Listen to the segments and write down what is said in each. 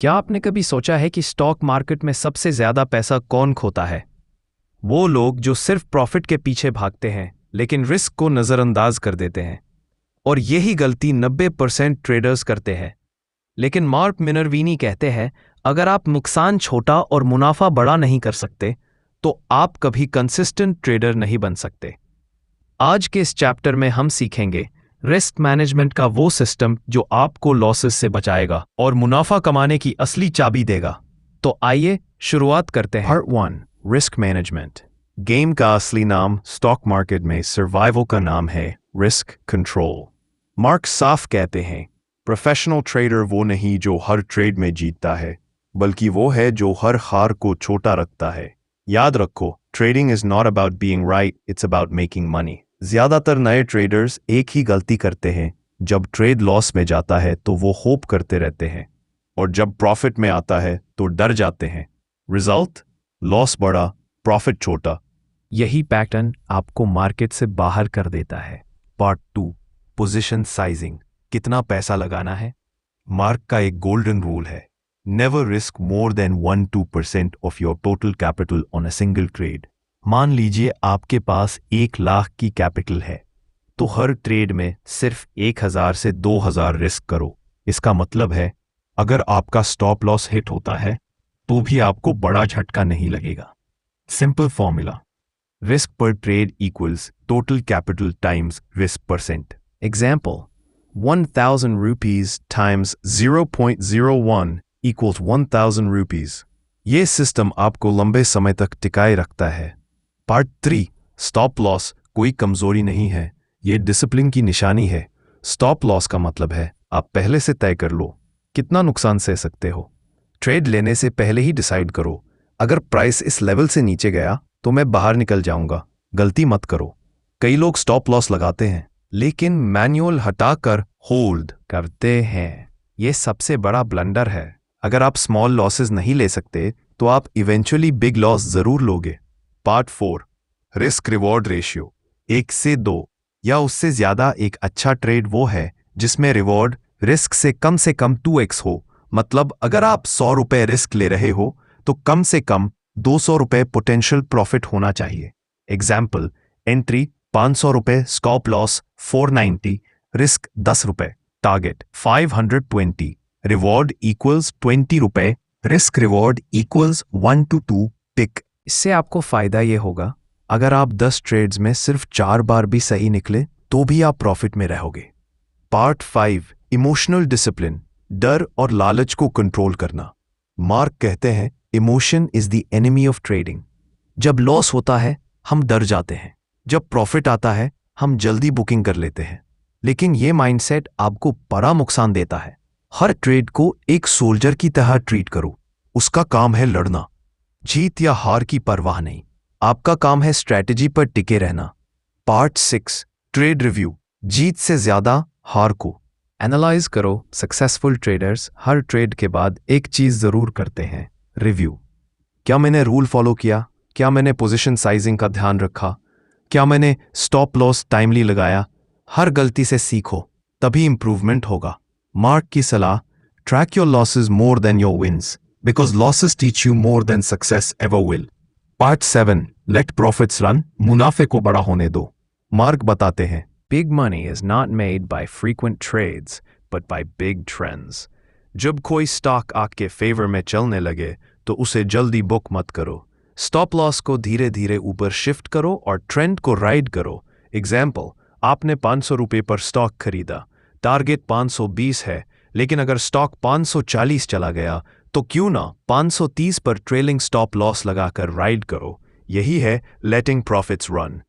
क्या आपने कभी सोचा है कि स्टॉक मार्केट में सबसे ज्यादा पैसा कौन खोता है? वो लोग जो सिर्फ प्रॉफिट के पीछे भागते हैं लेकिन रिस्क को नजरअंदाज कर देते हैं। और यही गलती 90% ट्रेडर्स करते हैं। लेकिन मार्क मिनरवीनी कहते हैं, अगर आप नुकसान छोटा और मुनाफा बड़ा नहीं कर सकते तो आप कभी कंसिस्टेंट ट्रेडर नहीं बन सकते। आज के इस चैप्टर में हम सीखेंगे रिस्क मैनेजमेंट का वो सिस्टम जो आपको लॉसेस से बचाएगा और मुनाफा कमाने की असली चाबी देगा। तो आइए शुरुआत करते हैं। Part 1 risk management. गेम का असली नाम स्टॉक मार्केट में सर्वाइवल का नाम है रिस्क कंट्रोल। मार्क साफ कहते हैं, प्रोफेशनल ट्रेडर वो नहीं जो हर ट्रेड में जीतता है, बल्कि वो है जो हर हार को छोटा रखता है। याद रखो, trading is not about being right, it's about making money. ज्यादातर नए ट्रेडर्स एक ही गलती करते हैं, जब ट्रेड लॉस में जाता है तो वो होप करते रहते हैं, और जब प्रॉफिट में आता है तो डर जाते हैं। रिजल्ट, लॉस बड़ा, प्रॉफिट छोटा। यही पैटर्न आपको मार्केट से बाहर कर देता है। Part 2 position sizing. कितना पैसा लगाना है? मार्क का एक गोल्डन रूल है, never risk more than 1-2% of your total capital on a single trade. मान लीजिए आपके पास 1 लाख की कैपिटल है, तो हर ट्रेड में सिर्फ 1000 से 2000 रिस्क करो। इसका मतलब है, अगर आपका स्टॉप लॉस हिट होता है तो भी आपको बड़ा झटका नहीं लगेगा। सिंपल फॉर्मूला, रिस्क पर trade equals total capital times risk percent. Example, 1000 rupees times 0.01 equals 1000 rupees। ये सिस्टम आपको लंबे समय तक टिकाए रखता है। पार्ट 3 स्टॉप लॉस कोई कमजोरी नहीं है, ये डिसिप्लिन की निशानी है। स्टॉप लॉस का मतलब है आप पहले से तय कर लो कितना नुकसान सह सकते हो। ट्रेड लेने से पहले ही डिसाइड करो, अगर प्राइस इस लेवल से नीचे गया तो मैं बाहर निकल जाऊंगा। गलती मत करो। कई लोग स्टॉप लॉस लगाते हैं लेकिन मैनुअल हटाकर होल्ड करते हैं। ये सबसे बड़ा ब्लंडर है। अगर आप स्मॉल लॉसेस नहीं ले सकते तो आप इवेंचुअली बिग लॉस जरूर लोगे। Part 4 risk reward ratio. 1 से 2 या उससे ज्यादा एक अच्छा ट्रेड वो है जिसमें रिवॉर्ड रिस्क से कम 2x हो। मतलब अगर आप 100 रुपए रिस्क ले रहे हो तो कम से कम 200 रुपए पोटेंशियल प्रॉफिट होना चाहिए। एग्जाम्पल, एंट्री 500 रुपए, स्टॉप लॉस 490, रिस्क 10 रुपए, टारगेट 520, रिवॉर्ड इक्वल्स 20 रुपए, risk reward equals 1 to 2 pick. इससे आपको फायदा ये होगा, अगर आप 10 ट्रेड्स में सिर्फ 4 बार भी सही निकले तो भी आप प्रॉफिट में रहोगे। Part 5 emotional discipline. डर और लालच को कंट्रोल करना। मार्क कहते हैं, emotion is the enemy of trading. जब लॉस होता है हम डर जाते हैं, जब प्रॉफिट आता है हम जल्दी बुकिंग कर लेते हैं। लेकिन ये माइंडसेट आपको बड़ा नुकसान देता है। हर ट्रेड को एक सोल्जर की तरह ट्रीट करो। उसका काम है लड़ना, जीत या हार की परवाह नहीं। आपका काम है स्ट्रैटेजी पर टिके रहना। Part 6 trade review. जीत से ज्यादा हार को एनालाइज करो। सक्सेसफुल ट्रेडर्स हर ट्रेड के बाद एक चीज जरूर करते हैं, रिव्यू। क्या मैंने रूल फॉलो किया? क्या मैंने पोजीशन साइजिंग का ध्यान रखा? क्या मैंने स्टॉप लॉस टाइमली लगाया? हर गलती से सीखो, तभी इंप्रूवमेंट होगा। मार्क की सलाह, track your losses more than your wins, because losses teach you more than success ever will. Part 7 let profits run. मुनाफे को बड़ा होने दो। मार्क बताते हैं, big money is not made by frequent trades but by big trends. जब कोई stock आपके फेवर में चलने लगे तो उसे जल्दी बुक मत करो। स्टॉप लॉस को धीरे धीरे ऊपर शिफ्ट करो और ट्रेंड को राइड करो। एग्जाम्पल, आपने 500 रुपये पर स्टॉक खरीदा, टारगेट 520 है, लेकिन अगर स्टॉक 540 चला गया तो क्यों ना 530 पर ट्रेलिंग स्टॉप लॉस लगाकर राइड करो। यही है letting profits run.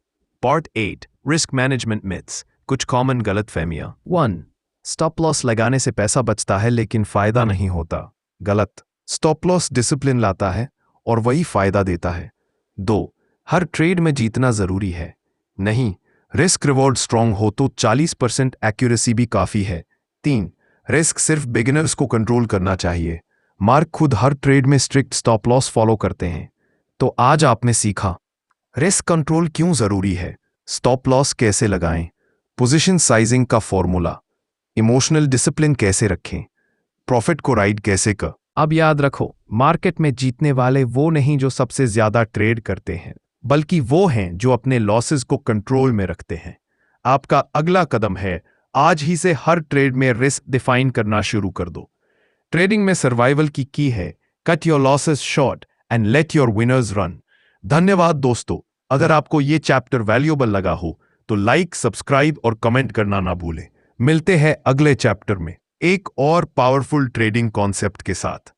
Part 8 risk management myths. कुछ कॉमन गलतफहमियां। 1 स्टॉप लॉस लगाने से पैसा बचता है लेकिन फायदा नहीं होता। गलत। स्टॉप लॉस डिसिप्लिन लाता है और वही फायदा देता है। 2 हर ट्रेड में जीतना जरूरी है। नहीं, रिस्क रिवॉर्ड स्ट्रांग हो तो 40% एक्यूरेसी भी काफी है। 3 रिस्क सिर्फ बिगिनर्स को कंट्रोल करना चाहिए। मार्क खुद हर ट्रेड में स्ट्रिक्ट स्टॉप लॉस फॉलो करते हैं। तो आज आपने सीखा रिस्क कंट्रोल क्यों जरूरी है, स्टॉप लॉस कैसे लगाएं, पोजीशन साइजिंग का फॉर्मूला, इमोशनल डिसिप्लिन कैसे रखें, प्रॉफिट को राइड कैसे कर। अब याद रखो, मार्केट में जीतने वाले वो नहीं जो सबसे ज्यादा ट्रेड करते हैं, बल्कि वो हैं जो अपने लॉसेस को कंट्रोल में रखते हैं। आपका अगला कदम है आज ही से हर ट्रेड में रिस्क डिफाइन करना शुरू कर दो। ट्रेडिंग में सर्वाइवल की है cut your losses short and let your winners run. धन्यवाद दोस्तों। अगर आपको ये चैप्टर वैल्यूएबल लगा हो तो लाइक, सब्सक्राइब और कमेंट करना ना भूलें। मिलते हैं अगले चैप्टर में एक और पावरफुल ट्रेडिंग कॉन्सेप्ट के साथ।